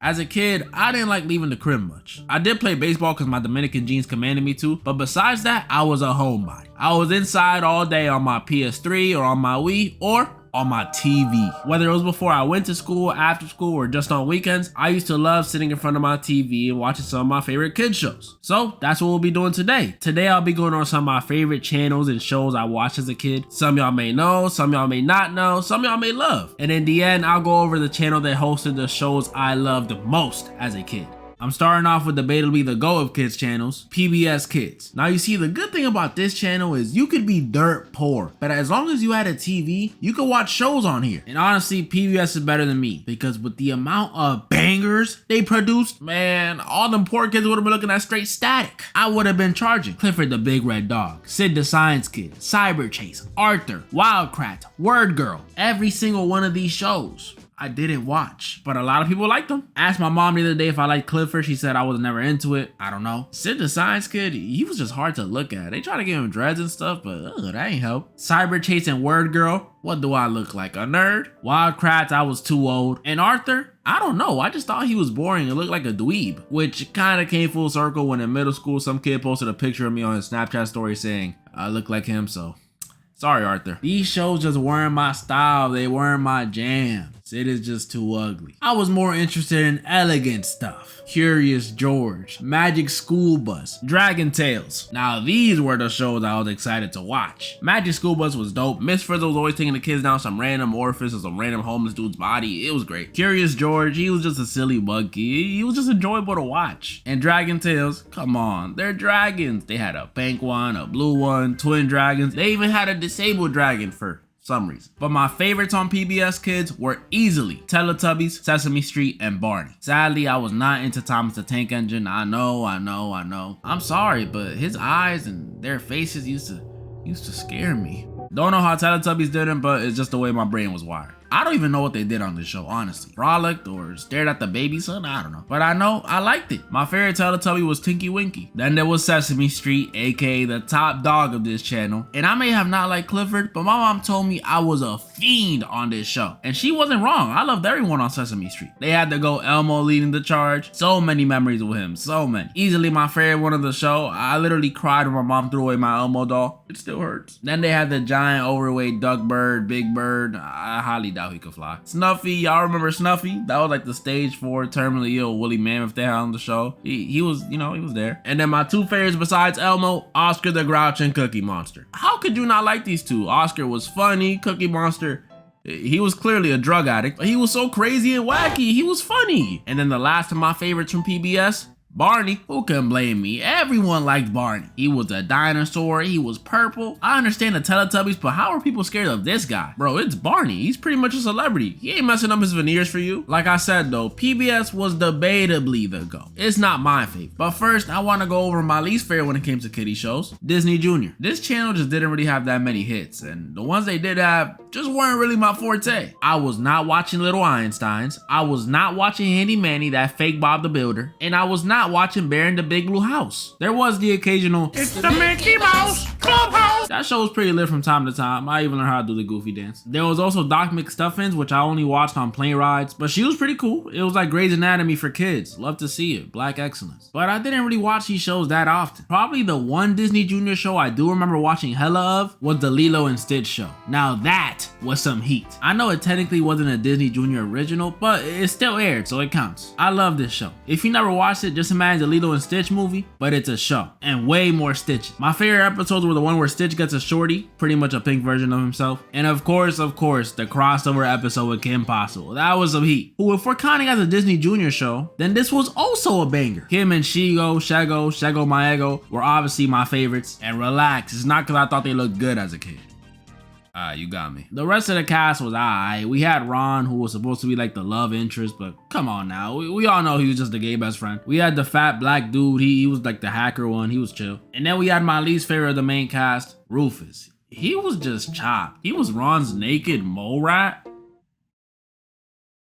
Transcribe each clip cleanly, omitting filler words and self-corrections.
As a kid, I didn't like leaving the crib much. I did play baseball because my Dominican genes commanded me to, but besides that, I was a homebody. I was inside all day on my PS3 or on my Wii or on my TV. Whether it was before I went to school, after school, or just on weekends, I used to love sitting in front of my TV and watching some of my favorite kids shows. So that's what we'll be doing today. Today I'll be going on some of my favorite channels and shows I watched as a kid. Some y'all may know, some y'all may not know, some y'all may love. And in the end, I'll go over the channel that hosted the shows I loved the most as a kid. I'm starting off with debatably the GOAT of kids channels, PBS Kids. Now you see, the good thing about this channel is you could be dirt poor, but as long as you had a TV, you could watch shows on here. And honestly, PBS is better than me because with the amount of bangers they produced, man, all them poor kids would have been looking at straight static. I would have been charging Clifford the Big Red Dog, Sid the Science Kid, Cyber Chase, Arthur, Wildcrat, Word Girl. Every single one of these shows I didn't watch, but a lot of people liked them. Asked my mom the other day if I liked Clifford. She said I was never into it. I don't know. Sid the Science Kid, he was just hard to look at. They try to give him dreads and stuff, but that ain't help. Cyber Chase and Word Girl, what do I look like, a nerd? Wildcrats, I was too old. And Arthur, I don't know, I just thought he was boring and looked like a dweeb, which kind of came full circle when in middle school some kid posted a picture of me on his Snapchat story saying I look like him, so sorry, Arthur. These shows just weren't my style. They weren't my jam. It is just too ugly. I was more interested in elegant stuff. Curious George, Magic School Bus, Dragon Tales. Now these were the shows I was excited to watch. Magic School Bus was dope. Miss Frizzle was always taking the kids down some random orifice or some random homeless dude's body. It was great. Curious George, he was just a silly monkey. He was just enjoyable to watch. And Dragon Tales, come on, they're dragons. They had a pink one, a blue one, twin dragons. They even had a disabled dragon for some reason. But my favorites on PBS Kids were easily Teletubbies, Sesame Street, and Barney. Sadly, I was not into Thomas the Tank Engine. I know. I'm sorry, but his eyes and their faces used to scare me. Don't know how Teletubbies didn't, but it's just the way my brain was wired. I don't even know what they did on this show, honestly. Frolicked or stared at the baby son, I don't know. But I know I liked it. My favorite Teletubby was Tinky Winky. Then there was Sesame Street, aka the top dog of this channel. And I may have not liked Clifford, but my mom told me I was a fiend on this show. And she wasn't wrong. I loved everyone on Sesame Street. They had to go Elmo leading the charge. So many memories with him, so many. Easily my favorite one of the show. I literally cried when my mom threw away my Elmo doll. It still hurts. Then they had the giant overweight duck bird, Big Bird. I highly doubt he could fly. Snuffy, y'all remember Snuffy? That was like the stage 4 terminally ill woolly mammoth they had on the show. He was, he was there. And then my two favorites besides Elmo, Oscar the Grouch and Cookie Monster. How could you not like these two? Oscar was funny, Cookie Monster, he was clearly a drug addict, but he was so crazy and wacky, he was funny. And then the last of my favorites from PBS, Barney. Who can blame me? Everyone liked Barney. He was a dinosaur, he was purple. I understand the Teletubbies, but how are people scared of this guy? Bro, it's Barney. He's pretty much a celebrity. He ain't messing up his veneers for you. Like I said though, PBS was debatably the GOAT. It's not my favorite. But first, I want to go over my least favorite when it came to kiddie shows, Disney Junior. This channel just didn't really have that many hits, and the ones they did have just weren't really my forte. I was not watching Little Einsteins. I was not watching Handy Manny, that fake Bob the Builder, and I was not watching Bear in the Big Blue House. There was the occasional "It's the Mickey Mouse Clubhouse." That show was pretty lit from time to time. I even learned how to do the Goofy dance. There was also Doc McStuffins, which I only watched on plane rides, but she was pretty cool. It was like Grey's Anatomy for kids. Love to see it. Black excellence. But I didn't really watch these shows that often. Probably the one Disney Junior show I do remember watching hella of was the Lilo and Stitch show. Now that was some heat. I know it technically wasn't a Disney Junior original, but it still aired, so it counts. I love this show. If you never watched it, just imagine the Lilo and Stitch movie, but it's a show and way more Stitches. My favorite episodes were the one where Stitch gets a shorty, pretty much a pink version of himself, and of course, the crossover episode with Kim Possible. That was some heat. Who, if we're counting as a Disney Junior show, then this was also a banger. Kim and Shego My Ego were obviously my favorites. And relax, it's not because I thought they looked good as a kid. You got me. The rest of the cast was alright. We had Ron, who was supposed to be like the love interest, but come on now. We all know he was just the gay best friend. We had the fat black dude. He was like the hacker one. He was chill. And then we had my least favorite of the main cast, Rufus. He was just chopped. He was Ron's naked mole rat.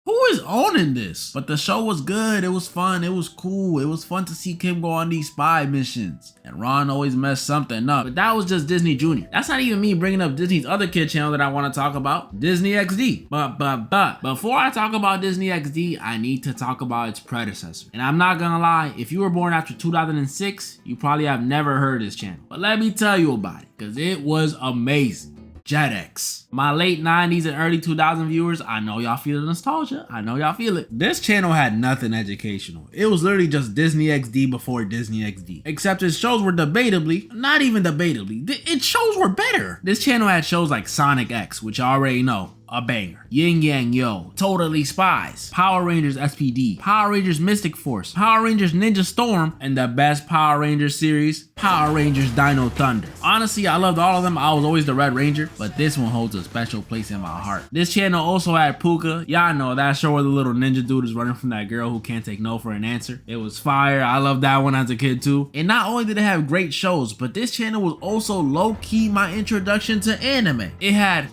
Who is owning this? But the show was good. It was fun. It was cool. It was fun to see Kim go on these spy missions. And Ron always messed something up. But that was just Disney Junior. That's not even me bringing up Disney's other kid channel that I want to talk about, Disney XD. But before I talk about Disney XD, I need to talk about its predecessor. And I'm not gonna lie, if you were born after 2006, you probably have never heard this channel. But let me tell you about it, because it was amazing. Jetix. My late 90s and early 2000 viewers, I know y'all feel the nostalgia. I know y'all feel it. This channel had nothing educational. It was literally just Disney XD before Disney XD. Except its shows were debatably, not even debatably, its shows were better. This channel had shows like Sonic X, which I already know, a banger. Yin Yang Yo, Totally Spies, Power Rangers SPD, Power Rangers Mystic Force, Power Rangers Ninja Storm, and the best Power Rangers series, Power Rangers Dino Thunder. Honestly, I loved all of them. I was always the Red Ranger, but this one holds a special place in my heart. This channel also had Puka. Y'all know that show where the little ninja dude is running from that girl who can't take no for an answer. It was fire. I loved that one as a kid too. And not only did it have great shows, but this channel was also low-key my introduction to anime. It had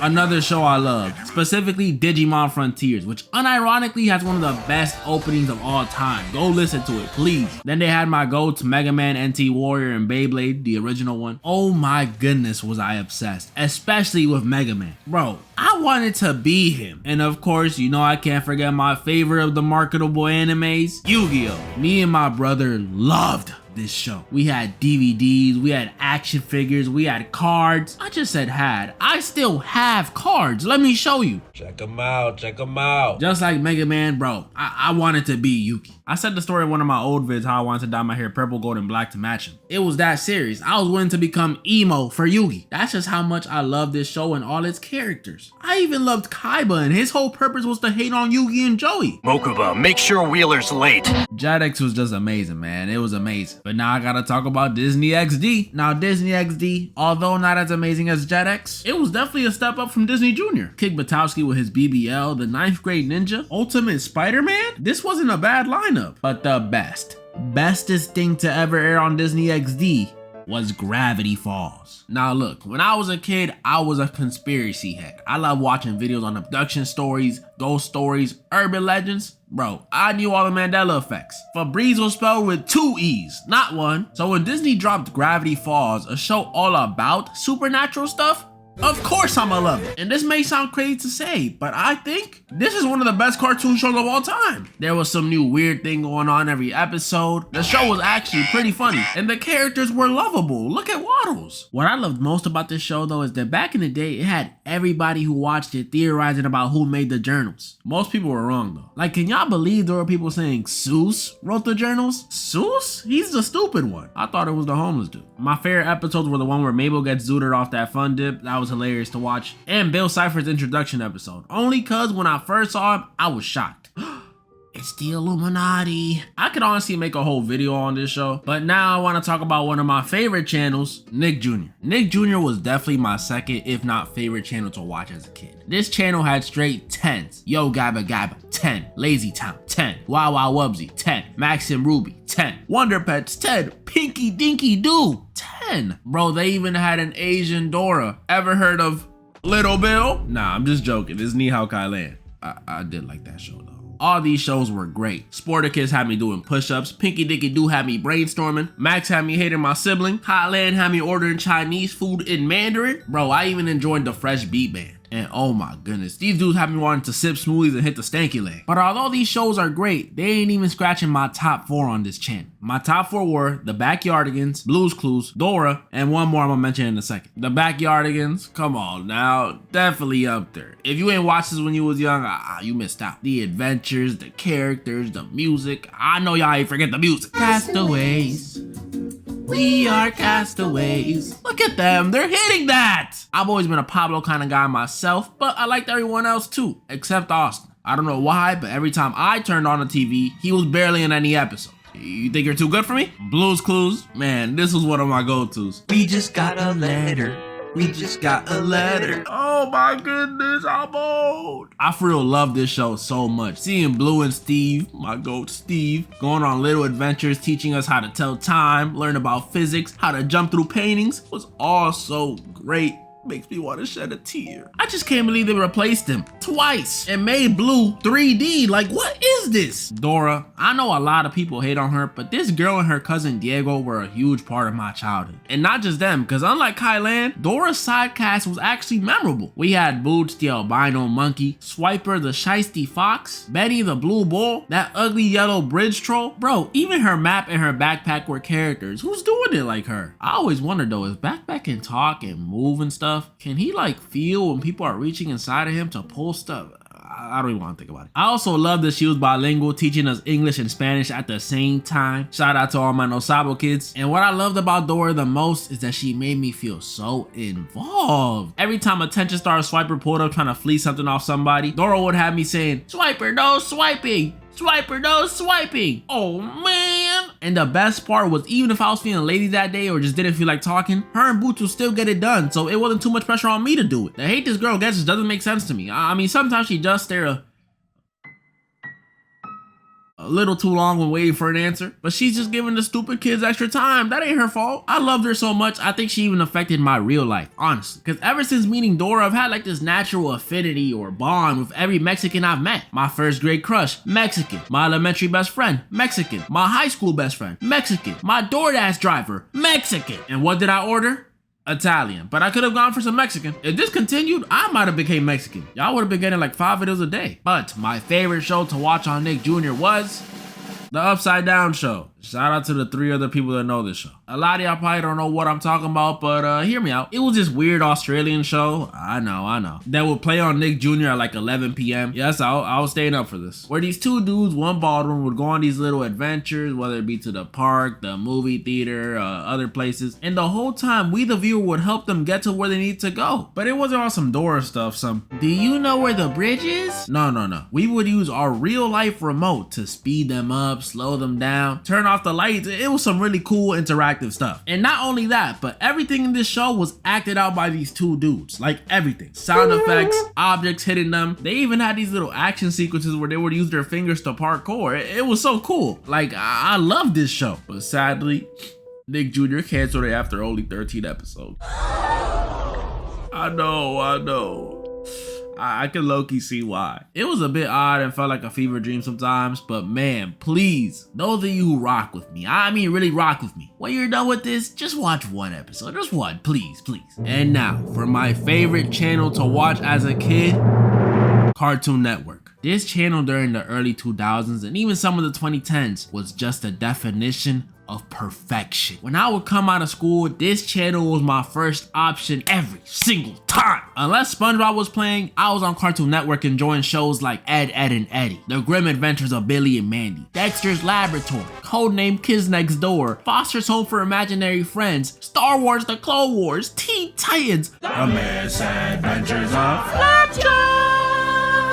another show I loved, specifically Digimon Frontiers, which unironically has one of the best openings of all time. Go listen to it, please. Then they had my go-to Mega Man, NT Warrior, and Beyblade, the original one. Oh my goodness, was I obsessed, especially with Mega Man. Bro, I wanted to be him. And of course, you know I can't forget my favorite of the marketable animes, Yu-Gi-Oh! Me and my brother loved this show. We had DVDs, we had action figures, we had cards. I just said had. I still have cards. Let me show you. Check them out, check them out. Just like Mega Man, bro, I wanted to be Yuki. I said the story in one of my old vids how I wanted to dye my hair purple, gold, and black to match him. It was that serious. I was willing to become emo for Yugi. That's just how much I love this show and all its characters. I even loved Kaiba, and his whole purpose was to hate on Yugi and Joey. Mokuba, make sure Wheeler's late. Jetix was just amazing, man. It was amazing. But now I gotta talk about Disney XD. Now Disney XD, although not as amazing as Jetix, it was definitely a step up from Disney Junior. Kick Buttowski with his BBL, the 9th grade ninja, Ultimate Spider-Man. This wasn't a bad lineup, but the bestest thing to ever air on Disney XD was Gravity Falls. Now look, when I was a kid, I was a conspiracy head. I love watching videos on abduction stories, ghost stories, urban legends. Bro, I knew all the Mandela effects. Febreze was spelled with 2 E's, not 1. So when Disney dropped Gravity Falls, a show all about supernatural stuff, of course I'ma love it. And this may sound crazy to say, but I think this is one of the best cartoon shows of all time. There was some new weird thing going on every episode. The show was actually pretty funny, and the characters were lovable. Look at Waddles. What I loved most about this show though is that back in the day, it had everybody who watched it theorizing about who made the journals. Most people were wrong though. Like, can y'all believe there were people saying Seuss wrote the journals? Seuss? He's the stupid one. I thought it was the homeless dude. My favorite episodes were the one where Mabel gets zooted off that fun dip. That was hilarious to watch. And Bill Cipher's introduction episode. Only cause when I first saw him, I was shocked. It's the Illuminati. I could honestly make a whole video on this show, but now I want to talk about one of my favorite channels, Nick Jr. Nick Jr. was definitely my second, if not favorite channel to watch as a kid. This channel had straight 10s. Yo Gabba Gabba, 10. Lazy Town, 10. Wow Wow Wubsy, 10. Max and Ruby, 10. Wonder Pets, 10. Pinky Dinky Doo, 10. Bro, they even had an Asian Dora. Ever heard of Little Bill? Nah, I'm just joking. It's Ni Hao Kai Lan. I did like that show though. All these shows were great. Sporticus had me doing push-ups. Pinky Dinky Doo had me brainstorming. Max had me hating my sibling. Hotland had me ordering Chinese food in Mandarin. Bro, I even enjoyed the Fresh Beat Band. And oh my goodness, these dudes have me wanting to sip smoothies and hit the stanky leg. But although these shows are great, they ain't even scratching my top 4 on this channel. My top 4 were The Backyardigans, Blue's Clues, Dora, and one more I'm gonna mention in a second. The Backyardigans, come on now, definitely up there. If you ain't watched this when you was young, you missed out. The adventures, the characters, the music. I know y'all ain't forget the music. Castaways. We are castaways. Look at them, they're hitting that. I've always been a Pablo kind of guy myself, but I liked everyone else too, except Austin. I don't know why, but every time I turned on the TV, he was barely in any episode. You think you're too good for me? Blue's Clues, man, this was one of my go-tos. We just got a letter. We just got a letter. Oh my goodness, I'm old. I for real love this show so much. Seeing Blue and Steve, my goat Steve, going on little adventures, teaching us how to tell time, learn about physics, how to jump through paintings, was all so great. makes me want to shed a tear. I just can't believe they replaced him twice and made Blue 3D. Like, what is this? Dora, I know a lot of people hate on her, but this girl and her cousin Diego were a huge part of my childhood. And not just them, because unlike Kylan, Dora's side cast was actually memorable. We had Boots the albino monkey, Swiper the shiesty fox, Betty the blue bull, that ugly yellow bridge troll. Bro, even her map and her backpack were characters. Who's doing it like her? I always wondered though, if Backpack can talk and move and stuff, can he like feel when people are reaching inside of him to pull stuff? I don't even want to think about it. I also love that she was bilingual, teaching us English and Spanish at the same time. Shout out to all my No Sabo kids. And what I loved about Dora the most is that she made me feel so involved. Every time Attention Star Swiper pulled up trying to fleece something off somebody, Dora would have me saying, "Swiper, no swiping! Swiper, no swiping!" Oh man! And the best part was, even if I was feeling lazy that day or just didn't feel like talking, her and Boots would still get it done, so it wasn't too much pressure on me to do it. The hate this girl gets just doesn't make sense to me. I mean, sometimes she does stare a little too long when waiting for an answer, but she's just giving the stupid kids extra time. That ain't her fault. I loved her so much, I think she even affected my real life, honestly. Because ever since meeting Dora, I've had like this natural affinity or bond with every Mexican I've met. My first grade crush, Mexican. My elementary best friend, Mexican. My high school best friend, Mexican. My DoorDash driver, Mexican. And what did I order? Italian, but I could have gone for some Mexican. If this continued, I might have became Mexican. Y'all would have been getting like 5 videos a day. But my favorite show to watch on Nick Jr. was The Upside Down Show. Shout out to the 3 other people that know this show. A lot of y'all probably don't know what I'm talking about, but hear me out. It was this weird Australian show, I know, that would play on Nick Jr. at like 11 p.m. Yes, I was staying up for this. Where these 2 dudes, one baldwin, would go on these little adventures, whether it be to the park, the movie theater, other places. And the whole time, we the viewer would help them get to where they need to go. But it wasn't all some Dora stuff, some, "Do you know where the bridge is?" No. We would use our real life remote to speed them up, slow them down, turn off the lights. It was some really cool interactive stuff. And not only that, but everything in this show was acted out by these 2 dudes. Like everything. Sound effects, objects hitting them. They even had these little action sequences where they would use their fingers to parkour. It was so cool. Like, I love this show. But sadly, Nick Jr. canceled it after only 13 episodes. I know. I can low-key see why. It was a bit odd and felt like a fever dream sometimes, but man, please, those of you who rock with me, I mean really rock with me, when you're done with this, just watch 1 episode, just 1, please. And now, for my favorite channel to watch as a kid, Cartoon Network. This channel during the early 2000s and even some of the 2010s was just a definition of perfection. When I would come out of school, this channel was my first option every single time. Unless SpongeBob was playing, I was on Cartoon Network enjoying shows like Ed, Edd and Eddy, The Grim Adventures of Billy and Mandy, Dexter's Laboratory, Codename Kids Next Door, Foster's Home for Imaginary Friends, Star Wars The Clone Wars, Teen Titans, The Misadventures of Flapjack.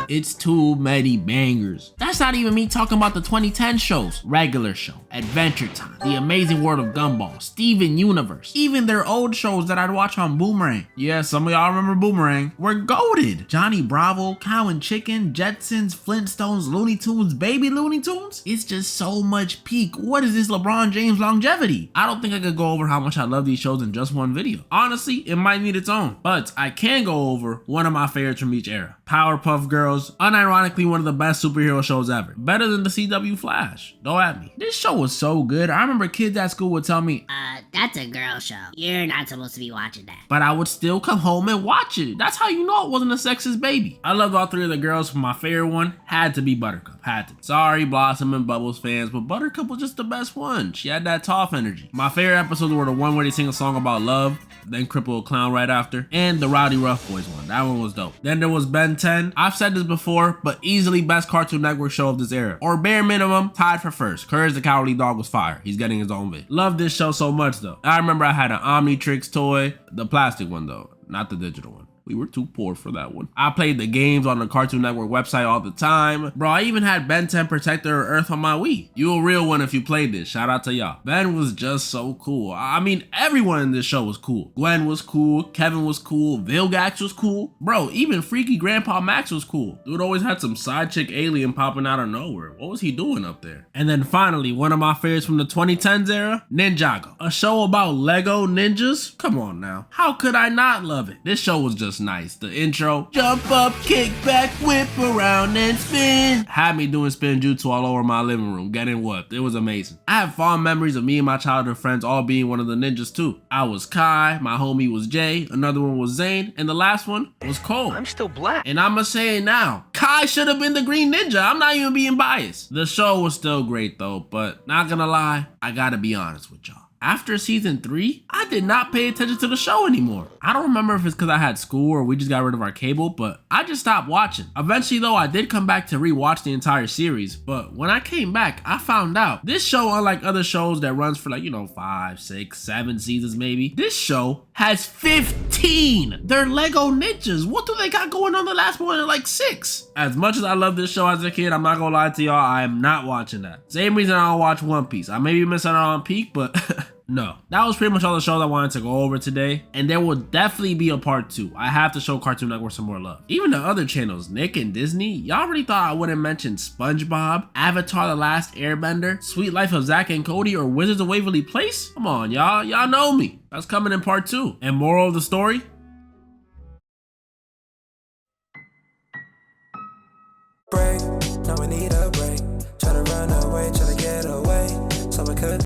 It's too many bangers. That's not even me talking about the 2010 shows. Regular Show, Adventure Time, The Amazing World of Gumball, Steven Universe, even their old shows that I'd watch on Boomerang. Yeah, some of y'all remember Boomerang. We're goated. Johnny Bravo, Cow and Chicken, Jetsons, Flintstones, Looney Tunes, Baby Looney Tunes. It's just so much peak. What is this LeBron James longevity? I don't think I could go over how much I love these shows in just one video. Honestly, it might need its own. But I can go over one of my favorites from each era. Powerpuff Girls, unironically one of the best superhero shows ever. Better than the CW Flash. Go at me. This show was so good. I remember kids at school would tell me, that's a girl show. You're not supposed to be watching that. But I would still come home and watch it. That's how you know it wasn't a sexist baby. I loved all 3 of the girls, but my favorite one had to be Buttercup. Had to. Sorry, Blossom and Bubbles fans, but Buttercup was just the best one. She had that tough energy. My favorite episodes were the one where they sing a song about love, then cripple a clown right after, and the Rowdy Rough Boys one. That one was dope. Then there was Ben 10. I've said this before, but easily best Cartoon Network show of this era. Or bare minimum, tied for first. Courage the Cowardly Dog was fire. He's getting his own vid. Love this show so much though. I remember I had an Omnitrix toy, the plastic one though, not the digital one. We were too poor for that one. I played the games on the Cartoon Network website all the time. Bro, I even had Ben 10 Protector Earth on my Wii. You a real one if you played this. Shout out to y'all. Ben was just so cool. I mean, everyone in this show was cool. Gwen was cool. Kevin was cool. Vilgax was cool. Bro, even Freaky Grandpa Max was cool. Dude always had some side chick alien popping out of nowhere. What was he doing up there? And then finally, one of my favorites from the 2010s era, Ninjago. A show about Lego ninjas? Come on now. How could I not love it? This show was just nice. The intro, jump up, kick back, whip around and spin, had me doing spin jutsu all over my living room, getting whooped. It was amazing. I have fond memories of me and my childhood friends all being one of the ninjas too. I was Kai, my homie was Jay, another one was Zane, and the last one was Cole. I'm still black. And I'ma say it now, Kai should have been the Green Ninja. I'm not even being biased. The show was still great though, but not gonna lie, I gotta be honest with y'all. After season 3, I did not pay attention to the show anymore. I don't remember if it's because I had school or we just got rid of our cable, but I just stopped watching. Eventually though, I did come back to rewatch the entire series, but when I came back, I found out this show, unlike other shows that runs for 5, 6, 7 seasons maybe, this show has 15. They're Lego ninjas. What do they got going on the last one in 6? As much as I love this show as a kid, I'm not gonna lie to y'all, I am not watching that. Same reason I don't watch One Piece. I may be missing out on Peak, but no. That was pretty much all the shows I wanted to go over today, and there will definitely be a part 2. I have to show Cartoon Network some more love. Even the other channels, Nick and Disney, y'all already thought I wouldn't mention SpongeBob, Avatar The Last Airbender, Sweet Life of Zack and Cody, or Wizards of Waverly Place? Come on, y'all know me. That's coming in part 2. And moral of the story,